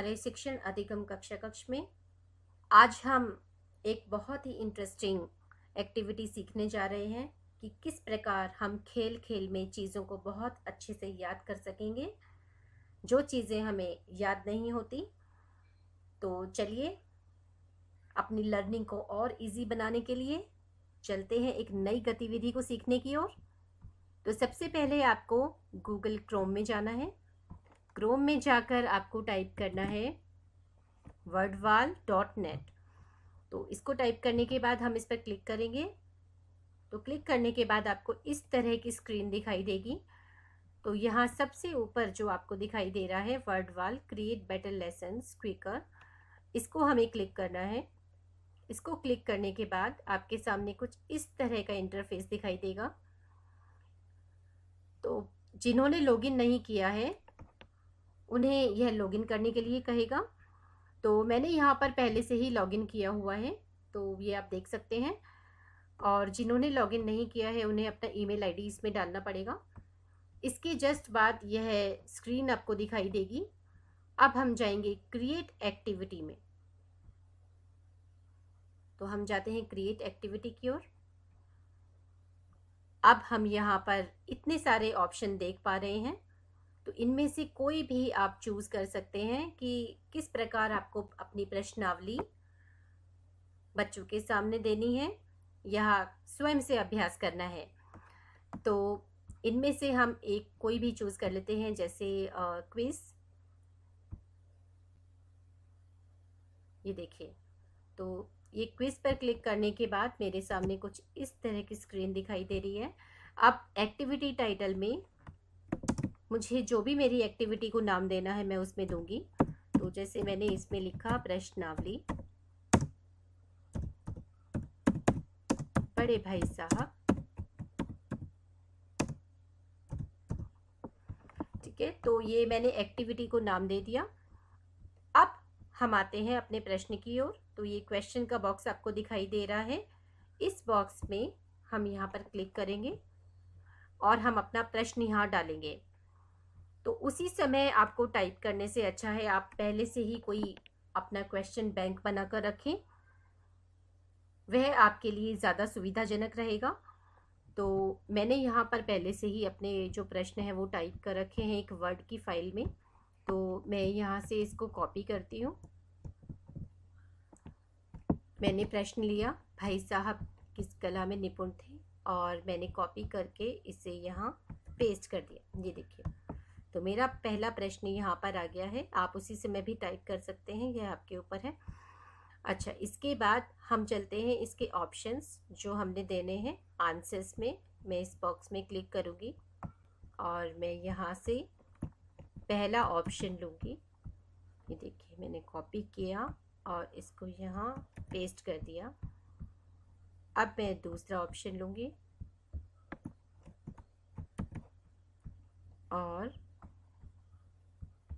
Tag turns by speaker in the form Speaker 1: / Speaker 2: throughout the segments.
Speaker 1: हमारे शिक्षण अधिगम कक्षा कक्ष में आज हम एक बहुत ही इंटरेस्टिंग एक्टिविटी सीखने जा रहे हैं कि किस प्रकार हम खेल खेल में चीज़ों को बहुत अच्छे से याद कर सकेंगे, जो चीज़ें हमें याद नहीं होती। तो चलिए अपनी लर्निंग को और इजी बनाने के लिए चलते हैं एक नई गतिविधि को सीखने की ओर। तो सबसे पहले आपको गूगल क्रोम में जाना है। क्रोम में जाकर आपको टाइप करना है wordwall.net। तो इसको टाइप करने के बाद हम इस पर क्लिक करेंगे। तो क्लिक करने के बाद आपको इस तरह की स्क्रीन दिखाई देगी। तो यहाँ सबसे ऊपर जो आपको दिखाई दे रहा है वर्डवाल क्रिएट बेटर लेसन्स क्विकर, इसको हमें क्लिक करना है। इसको क्लिक करने के बाद आपके सामने कुछ इस तरह का इंटरफेस दिखाई देगा। तो जिन्होंने लॉगिन नहीं किया है उन्हें यह लॉगिन करने के लिए कहेगा। तो मैंने यहाँ पर पहले से ही लॉगिन किया हुआ है, तो ये आप देख सकते हैं। और जिन्होंने लॉगिन नहीं किया है उन्हें अपना ईमेल आईडी इसमें डालना पड़ेगा। इसके जस्ट बाद यह स्क्रीन आपको दिखाई देगी। अब हम जाएंगे क्रिएट एक्टिविटी में। तो हम जाते हैं क्रिएट एक्टिविटी की ओर। अब हम यहाँ पर इतने सारे ऑप्शन देख पा रहे हैं, तो इनमें से कोई भी आप चूज कर सकते हैं कि किस प्रकार आपको अपनी प्रश्नावली बच्चों के सामने देनी है या स्वयं से अभ्यास करना है। तो इनमें से हम एक कोई भी चूज कर लेते हैं, जैसे क्विज। ये देखिए, तो ये क्विज पर क्लिक करने के बाद मेरे सामने कुछ इस तरह की स्क्रीन दिखाई दे रही है। अब एक्टिविटी टाइटल में मुझे जो भी मेरी एक्टिविटी को नाम देना है मैं उसमें दूंगी। तो जैसे मैंने इसमें लिखा प्रश्नावली बड़े भाई साहब, ठीक है। तो ये मैंने एक्टिविटी को नाम दे दिया। अब हम आते हैं अपने प्रश्न की ओर। तो ये क्वेश्चन का बॉक्स आपको दिखाई दे रहा है। इस बॉक्स में हम यहाँ पर क्लिक करेंगे और हम अपना प्रश्न यहाँ डालेंगे। तो उसी समय आपको टाइप करने से अच्छा है आप पहले से ही कोई अपना क्वेश्चन बैंक बनाकर रखें, वह आपके लिए ज़्यादा सुविधाजनक रहेगा। तो मैंने यहाँ पर पहले से ही अपने जो प्रश्न है वो टाइप कर रखे हैं एक वर्ड की फाइल में। तो मैं यहाँ से इसको कॉपी करती हूँ। मैंने प्रश्न लिया, भाई साहब किस कला में निपुण थे, और मैंने कॉपी करके इसे यहाँ पेस्ट कर दिया। ये देखिए, तो मेरा पहला प्रश्न यहाँ पर आ गया है। आप उसी समय भी टाइप कर सकते हैं, यह आपके ऊपर है। अच्छा, इसके बाद हम चलते हैं इसके ऑप्शंस जो हमने देने हैं आंसर्स में। मैं इस बॉक्स में क्लिक करूँगी और मैं यहाँ से पहला ऑप्शन लूँगी। ये देखिए, मैंने कॉपी किया और इसको यहाँ पेस्ट कर दिया। अब मैं दूसरा ऑप्शन लूँगी और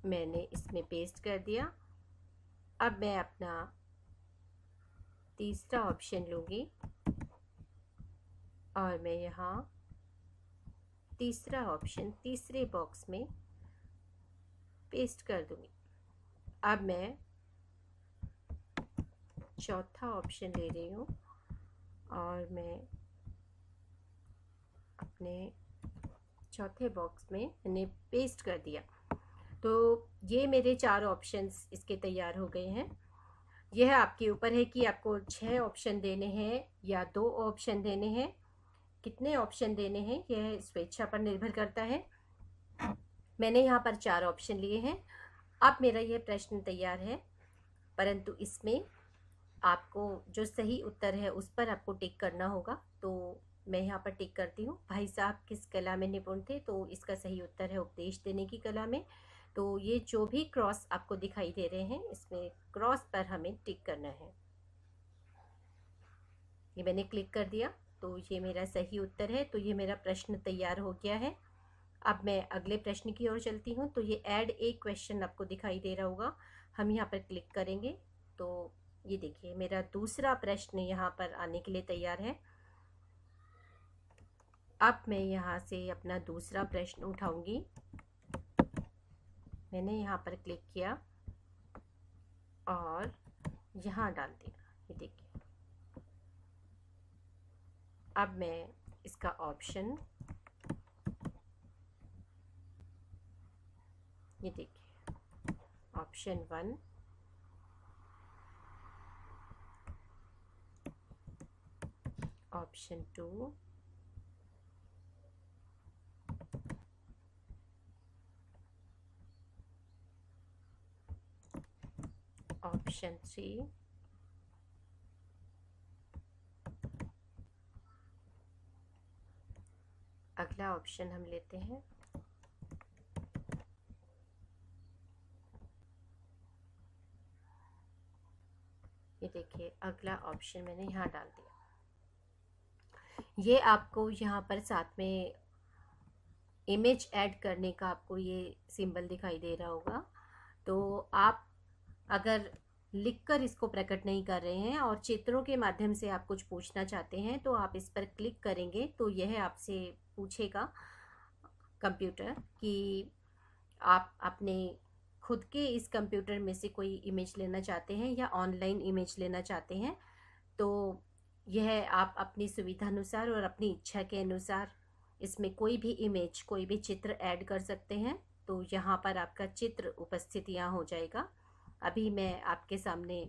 Speaker 1: मैंने इसमें पेस्ट कर दिया। अब मैं अपना तीसरा ऑप्शन लूँगी और मैं यहाँ तीसरा ऑप्शन तीसरे बॉक्स में पेस्ट कर दूँगी। अब मैं चौथा ऑप्शन ले रही हूँ और मैं अपने चौथे बॉक्स में मैंने पेस्ट कर दिया। तो ये मेरे 4 ऑप्शंस इसके तैयार हो गए हैं। यह आपके ऊपर है कि आपको 6 ऑप्शन देने हैं या 2 ऑप्शन देने हैं। कितने ऑप्शन देने हैं यह स्वेच्छा पर निर्भर करता है। मैंने यहाँ पर 4 ऑप्शन लिए हैं। अब मेरा यह प्रश्न तैयार है, परंतु इसमें आपको जो सही उत्तर है उस पर आपको टिक करना होगा। तो मैं यहाँ पर टिक करती हूँ, भाई साहब किस कला में निपुण थे। तो इसका सही उत्तर है उपदेश देने की कला में। तो ये जो भी क्रॉस आपको दिखाई दे रहे हैं इसमें क्रॉस पर हमें टिक करना है। ये मैंने क्लिक कर दिया, तो ये मेरा सही उत्तर है। तो ये मेरा प्रश्न तैयार हो गया है। अब मैं अगले प्रश्न की ओर चलती हूँ। तो ये ऐड ए क्वेश्चन आपको दिखाई दे रहा होगा, हम यहाँ पर क्लिक करेंगे। तो ये देखिए, मेरा दूसरा प्रश्न यहाँ पर आने के लिए तैयार है। अब मैं यहाँ से अपना दूसरा प्रश्न उठाऊंगी। मैंने यहाँ पर क्लिक किया और यहाँ डाल देना। ये देखिए, अब मैं इसका ऑप्शन, ये देखिए ऑप्शन 1, ऑप्शन 2, ऑप्शन 3, अगला ऑप्शन हम लेते हैं ये देखिए, अगला ऑप्शन मैंने यहाँ डाल दिया। ये आपको यहाँ पर साथ में इमेज ऐड करने का आपको ये सिंबल दिखाई दे रहा होगा। तो आप अगर लिखकर इसको प्रकट नहीं कर रहे हैं और चित्रों के माध्यम से आप कुछ पूछना चाहते हैं तो आप इस पर क्लिक करेंगे तो यह आपसे पूछेगा कंप्यूटर कि आप अपने खुद के इस कंप्यूटर में से कोई इमेज लेना चाहते हैं या ऑनलाइन इमेज लेना चाहते हैं। तो यह आप अपनी सुविधा अनुसार और अपनी इच्छा के अनुसार इसमें कोई भी इमेज, कोई भी चित्र ऐड कर सकते हैं। तो यहाँ पर आपका चित्र उपस्थित यहाँ हो जाएगा। अभी मैं आपके सामने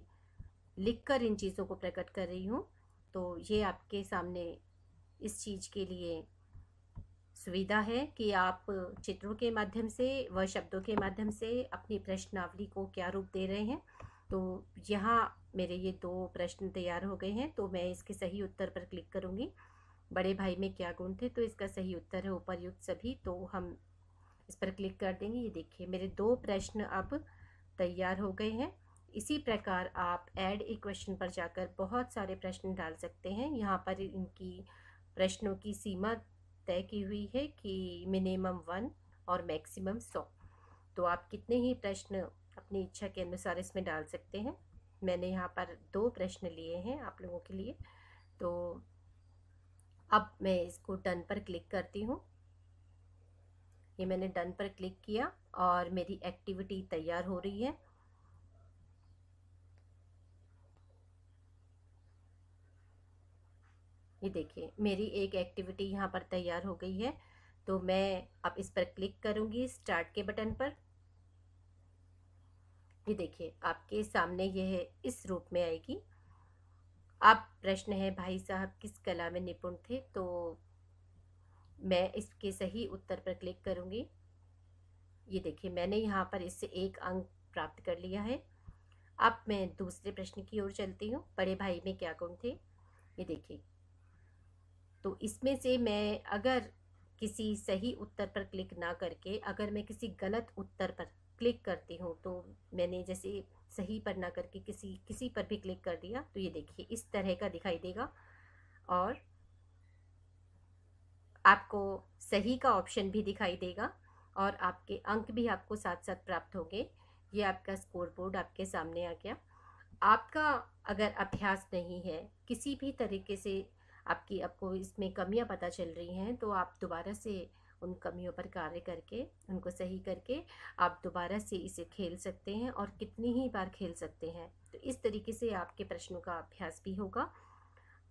Speaker 1: लिखकर इन चीज़ों को प्रकट कर रही हूँ। तो ये आपके सामने इस चीज़ के लिए सुविधा है कि आप चित्रों के माध्यम से व शब्दों के माध्यम से अपनी प्रश्नावली को क्या रूप दे रहे हैं। तो यहाँ मेरे ये 2 प्रश्न तैयार हो गए हैं। तो मैं इसके सही उत्तर पर क्लिक करूँगी। बड़े भाई में क्या गुण थे, तो इसका सही उत्तर है उपर्युक्त सभी। तो हम इस पर क्लिक कर देंगे। ये देखिए मेरे 2 प्रश्न अब तैयार हो गए हैं। इसी प्रकार आप ऐड ए क्वेश्चन पर जाकर बहुत सारे प्रश्न डाल सकते हैं। यहाँ पर इनकी प्रश्नों की सीमा तय की हुई है कि मिनिमम 1 और मैक्सिमम 100। तो आप कितने ही प्रश्न अपनी इच्छा के अनुसार इसमें डाल सकते हैं। मैंने यहाँ पर 2 प्रश्न लिए हैं आप लोगों के लिए। तो अब मैं इसको डन पर क्लिक करती हूँ। ये मैंने डन पर क्लिक किया और मेरी एक्टिविटी तैयार हो रही है। ये देखिए मेरी एक एक्टिविटी यहाँ पर तैयार हो गई है। तो मैं अब इस पर क्लिक करूँगी स्टार्ट के बटन पर। ये देखिए आपके सामने यह इस रूप में आएगी। अब प्रश्न है भाई साहब किस कला में निपुण थे। तो मैं इसके सही उत्तर पर क्लिक करूँगी। ये देखिए मैंने यहाँ पर इससे 1 अंक प्राप्त कर लिया है। अब मैं दूसरे प्रश्न की ओर चलती हूँ। बड़े भाई में क्या गुण थे। ये देखिए, तो इसमें से मैं अगर किसी सही उत्तर पर क्लिक ना करके अगर मैं किसी गलत उत्तर पर क्लिक करती हूँ, तो मैंने जैसे सही पर ना करके किसी पर भी क्लिक कर दिया, तो ये देखिए इस तरह का दिखाई देगा और आपको सही का ऑप्शन भी दिखाई देगा और आपके अंक भी आपको साथ साथ प्राप्त होंगे। ये आपका स्कोर बोर्ड आपके सामने आ गया। आपका अगर अभ्यास नहीं है, किसी भी तरीके से आपको इसमें कमियां पता चल रही हैं, तो आप दोबारा से उन कमियों पर कार्य करके उनको सही करके आप दोबारा से इसे खेल सकते हैं और कितनी ही बार खेल सकते हैं। तो इस तरीके से आपके प्रश्नों का अभ्यास भी होगा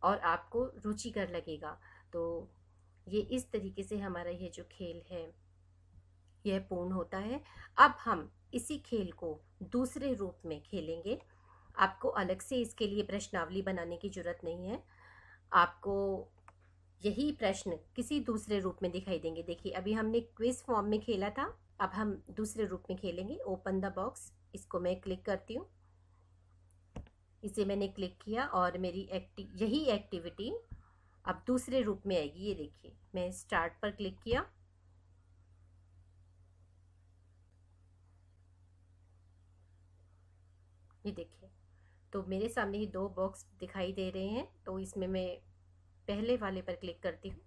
Speaker 1: और आपको रुचिकर लगेगा। तो ये इस तरीके से हमारा ये जो खेल है यह पूर्ण होता है। अब हम इसी खेल को दूसरे रूप में खेलेंगे। आपको अलग से इसके लिए प्रश्नावली बनाने की जरूरत नहीं है। आपको यही प्रश्न किसी दूसरे रूप में दिखाई देंगे। देखिए अभी हमने क्विज फॉर्म में खेला था, अब हम दूसरे रूप में खेलेंगे। ओपन द बॉक्स, इसको मैं क्लिक करती हूँ। इसे मैंने क्लिक किया और मेरी यही एक्टिविटी अब दूसरे रूप में आएगी। ये देखिए मैं स्टार्ट पर क्लिक किया। ये देखिए तो मेरे सामने ही 2 बॉक्स दिखाई दे रहे हैं। तो इसमें मैं पहले वाले पर क्लिक करती हूँ।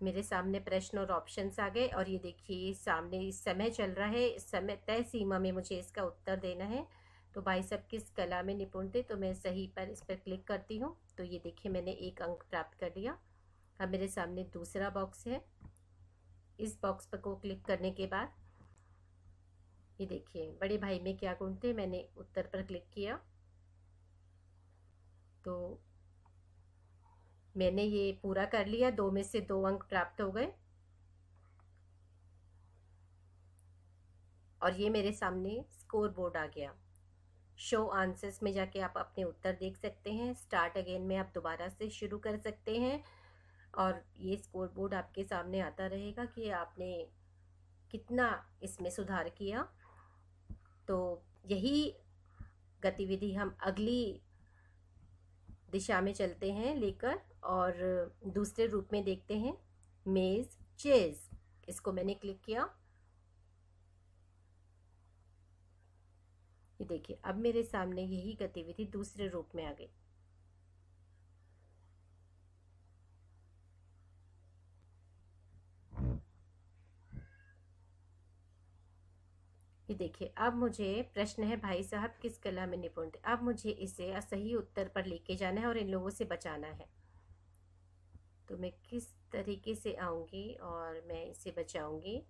Speaker 1: मेरे सामने प्रश्न और ऑप्शंस आ गए और ये देखिए सामने इस समय चल रहा है। इस समय तय सीमा में मुझे इसका उत्तर देना है। तो भाई साहब किस कला में निपुण थे, तो मैं सही पर इस पर क्लिक करती हूँ। तो ये देखिए मैंने 1 अंक प्राप्त कर लिया। अब मेरे सामने दूसरा बॉक्स है। इस बॉक्स पर को क्लिक करने के बाद ये देखिए बड़े भाई में क्या गुण थे, मैंने उत्तर पर क्लिक किया तो मैंने ये पूरा कर लिया, 2 में से 2 अंक प्राप्त हो गए। और ये मेरे सामने स्कोर बोर्ड आ गया। शो आंसर्स में जाके आप अपने उत्तर देख सकते हैं। स्टार्ट अगेन में आप दोबारा से शुरू कर सकते हैं और ये स्कोर बोर्ड आपके सामने आता रहेगा कि आपने कितना इसमें सुधार किया। तो यही गतिविधि हम अगली दिशा में चलते हैं लेकर और दूसरे रूप में देखते हैं, मेज चेज। इसको मैंने क्लिक किया। ये देखिए अब मेरे सामने यही गतिविधि दूसरे रूप में आ गई। ये देखिए अब मुझे प्रश्न है, भाई साहब किस कला में निपुण थे। अब मुझे इसे सही उत्तर पर लेके जाना है और इन लोगों से बचाना है। तो मैं किस तरीके से आऊंगी और मैं इसे बचाऊंगी।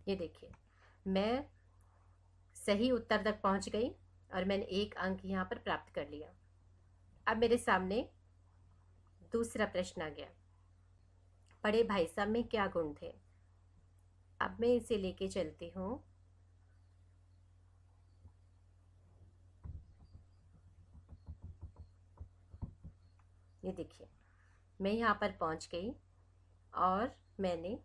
Speaker 1: ये देखिए मैं सही उत्तर तक पहुंच गई और मैंने 1 अंक यहाँ पर प्राप्त कर लिया। अब मेरे सामने दूसरा प्रश्न आ गया, बड़े भाई साहब में क्या गुण थे। अब मैं इसे लेके चलती हूँ। ये देखिए मैं यहाँ पर पहुँच गई और मैंने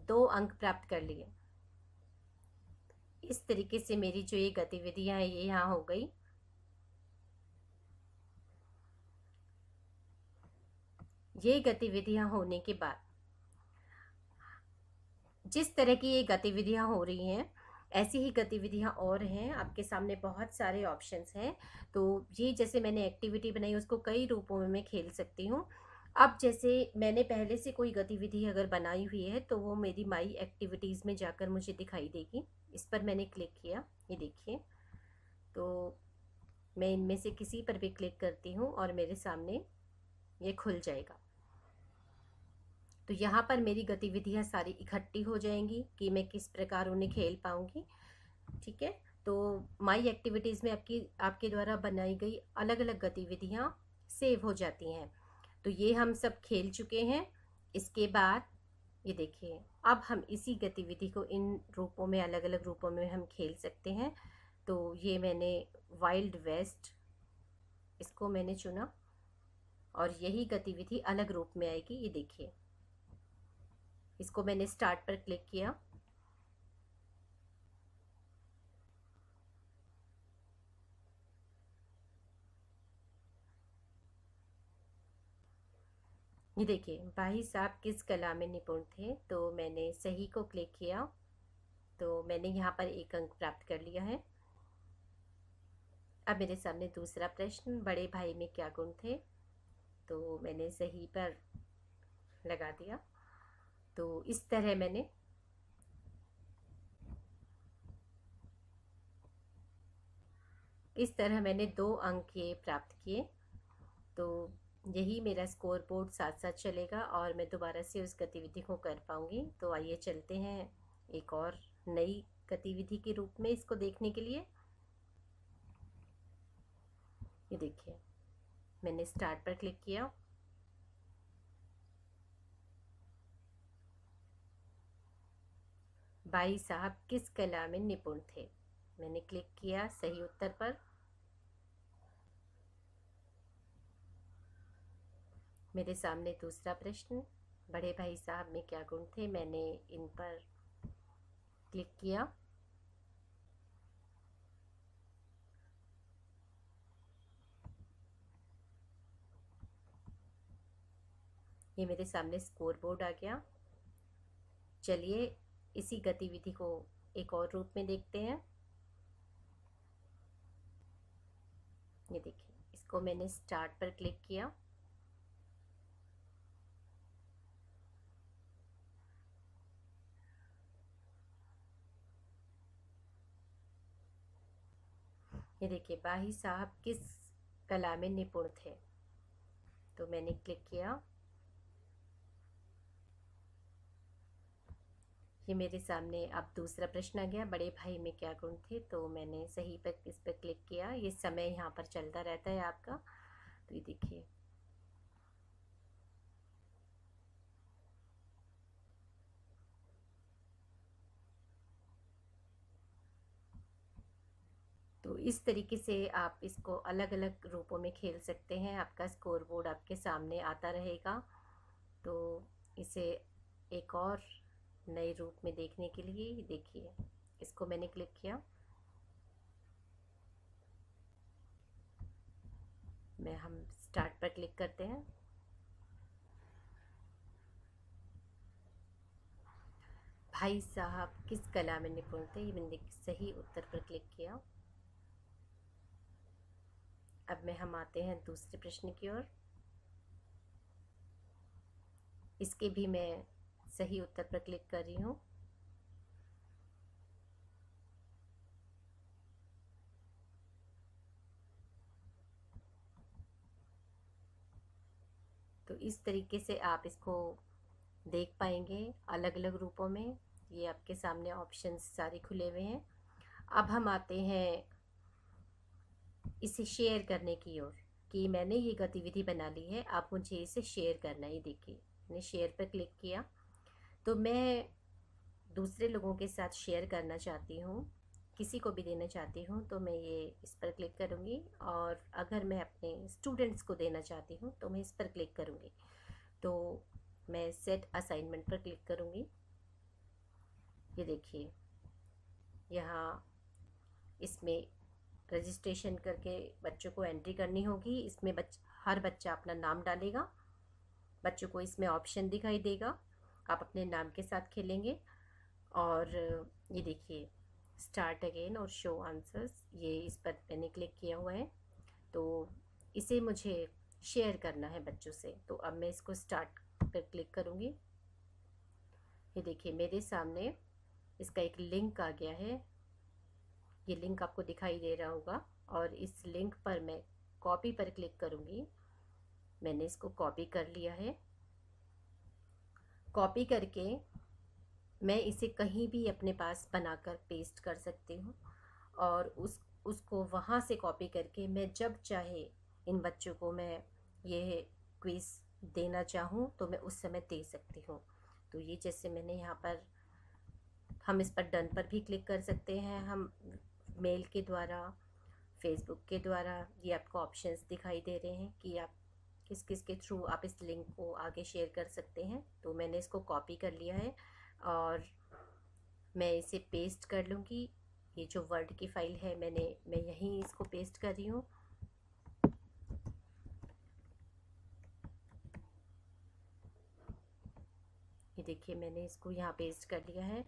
Speaker 1: 2 अंक प्राप्त कर लिए। इस तरीके से मेरी जो ये गतिविधियां हैं ये यहाँ हो गई। ये गतिविधियां होने के बाद जिस तरह की ये गतिविधियां हो रही हैं ऐसी ही गतिविधियां और हैं आपके सामने, बहुत सारे ऑप्शंस हैं। तो ये जैसे मैंने एक्टिविटी बनाई उसको कई रूपों में मैं खेल सकती हूँ। अब जैसे मैंने पहले से कोई गतिविधि अगर बनाई हुई है तो वो मेरी माई एक्टिविटीज़ में जाकर मुझे दिखाई देगी। इस पर मैंने क्लिक किया, ये देखिए। तो मैं इनमें से किसी पर भी क्लिक करती हूँ और मेरे सामने ये खुल जाएगा। तो यहाँ पर मेरी गतिविधियाँ सारी इकट्ठी हो जाएंगी कि मैं किस प्रकार उन्हें खेल पाऊंगी। ठीक है, तो माई एक्टिविटीज़ में आपके द्वारा बनाई गई अलग अलग गतिविधियाँ सेव हो जाती हैं। तो ये हम सब खेल चुके हैं। इसके बाद ये देखिए अब हम इसी गतिविधि को इन रूपों में, अलग अलग रूपों में हम खेल सकते हैं। तो ये मैंने वाइल्ड वेस्ट, इसको मैंने चुना और यही गतिविधि अलग रूप में आएगी। ये देखिए इसको मैंने स्टार्ट पर क्लिक किया। ये देखिए भाई साहब किस कला में निपुण थे, तो मैंने सही को क्लिक किया तो मैंने यहाँ पर 1 अंक प्राप्त कर लिया है। अब मेरे सामने दूसरा प्रश्न, बड़े भाई में क्या गुण थे, तो मैंने सही पर लगा दिया। तो इस तरह मैंने 2 अंक ये प्राप्त किए। तो यही मेरा स्कोर बोर्ड साथ साथ चलेगा और मैं दोबारा से उस गतिविधि को कर पाऊंगी। तो आइए चलते हैं एक और नई गतिविधि के रूप में इसको देखने के लिए। ये देखिए मैंने स्टार्ट पर क्लिक किया। भाई साहब किस कला में निपुण थे, मैंने क्लिक किया सही उत्तर पर। मेरे सामने दूसरा प्रश्न, बड़े भाई साहब में क्या गुण थे, मैंने इन पर क्लिक किया। ये मेरे सामने स्कोर बोर्ड आ गया। चलिए इसी गतिविधि को एक और रूप में देखते हैं। ये देखिए इसको मैंने स्टार्ट पर क्लिक किया। ये देखिए भाई साहब किस कला में निपुण थे। तो मैंने क्लिक किया। ये मेरे सामने अब दूसरा प्रश्न आ गया, बड़े भाई में क्या गुण थे। तो मैंने सही पर इस पर क्लिक किया। ये समय यहाँ पर चलता रहता है आपका। तो ये देखिए, तो इस तरीके से आप इसको अलग अलग रूपों में खेल सकते हैं। आपका स्कोर बोर्ड आपके सामने आता रहेगा। तो इसे एक और नए रूप में देखने के लिए देखिए, इसको मैंने क्लिक किया। हम स्टार्ट पर क्लिक करते हैं। भाई साहब किस कला में निपुण थे, ये मैंने सही उत्तर पर क्लिक किया। अब हम आते हैं दूसरे प्रश्न की ओर। इसके भी मैं सही उत्तर पर क्लिक कर रही हूँ। तो इस तरीके से आप इसको देख पाएंगे अलग अलग रूपों में। ये आपके सामने ऑप्शंस सारे खुले हुए हैं। अब हम आते हैं इसे शेयर करने की ओर, कि मैंने ये गतिविधि बना ली है, आप मुझे इसे शेयर करना है। देखिए, मैंने शेयर पर क्लिक किया। तो मैं दूसरे लोगों के साथ शेयर करना चाहती हूँ, किसी को भी देना चाहती हूँ, तो मैं ये इस पर क्लिक करूँगी। और अगर मैं अपने स्टूडेंट्स को देना चाहती हूँ तो मैं इस पर क्लिक करूँगी। तो मैं सेट असाइनमेंट पर क्लिक करूँगी। ये देखिए, यहाँ इसमें रजिस्ट्रेशन करके बच्चों को एंट्री करनी होगी। इसमें हर बच्चा अपना नाम डालेगा। बच्चों को इसमें ऑप्शन दिखाई देगा, आप अपने नाम के साथ खेलेंगे। और ये देखिए, स्टार्ट अगेन और शो आंसर्स, ये इस पर मैंने क्लिक किया हुआ है। तो इसे मुझे शेयर करना है बच्चों से। तो अब मैं इसको स्टार्ट पर क्लिक करूँगी। ये देखिए, मेरे सामने इसका एक लिंक आ गया है। ये लिंक आपको दिखाई दे रहा होगा। और इस लिंक पर मैं कॉपी पर क्लिक करूँगी। मैंने इसको कॉपी कर लिया है। कॉपी करके मैं इसे कहीं भी अपने पास बनाकर पेस्ट कर सकती हूँ। और उसको वहाँ से कॉपी करके मैं जब चाहे इन बच्चों को मैं ये क्विज़ देना चाहूँ तो मैं उस समय दे सकती हूँ। तो ये जैसे मैंने यहाँ पर, हम इस पर डन पर भी क्लिक कर सकते हैं। हम मेल के द्वारा, फेसबुक के द्वारा, ये आपको ऑप्शंस दिखाई दे रहे हैं कि आप किस किस के थ्रू आप इस लिंक को आगे शेयर कर सकते हैं। तो मैंने इसको कॉपी कर लिया है और मैं इसे पेस्ट कर लूँगी। ये जो वर्ड की फाइल है मैं यहीं इसको पेस्ट कर रही हूँ। ये देखिए, मैंने इसको यहाँ पेस्ट कर लिया है।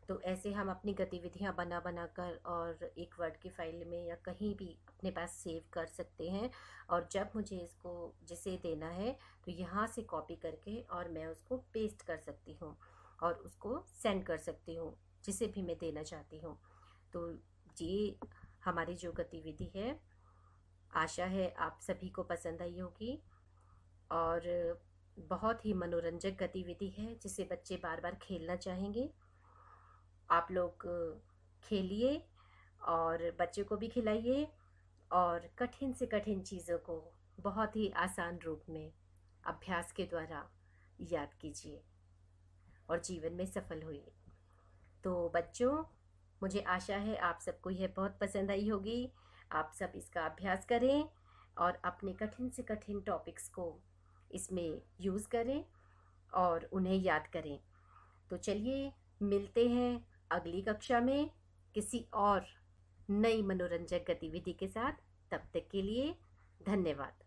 Speaker 1: तो ऐसे हम अपनी गतिविधियाँ बना बना कर और एक वर्ड की फाइल में या कहीं भी अपने पास सेव कर सकते हैं। और जब मुझे इसको जिसे देना है तो यहाँ से कॉपी करके और मैं उसको पेस्ट कर सकती हूँ और उसको सेंड कर सकती हूँ जिसे भी मैं देना चाहती हूँ। तो ये हमारी जो गतिविधि है, आशा है आप सभी को पसंद आई होगी। और बहुत ही मनोरंजक गतिविधि है जिसे बच्चे बार बार खेलना चाहेंगे। आप लोग खेलिए और बच्चों को भी खिलाइए और कठिन से कठिन चीज़ों को बहुत ही आसान रूप में अभ्यास के द्वारा याद कीजिए और जीवन में सफल होइए। तो बच्चों, मुझे आशा है आप सबको यह बहुत पसंद आई होगी। आप सब इसका अभ्यास करें और अपने कठिन से कठिन टॉपिक्स को इसमें यूज़ करें और उन्हें याद करें। तो चलिए, मिलते हैं अगली कक्षा में किसी और नई मनोरंजक गतिविधि के साथ। तब तक के लिए धन्यवाद।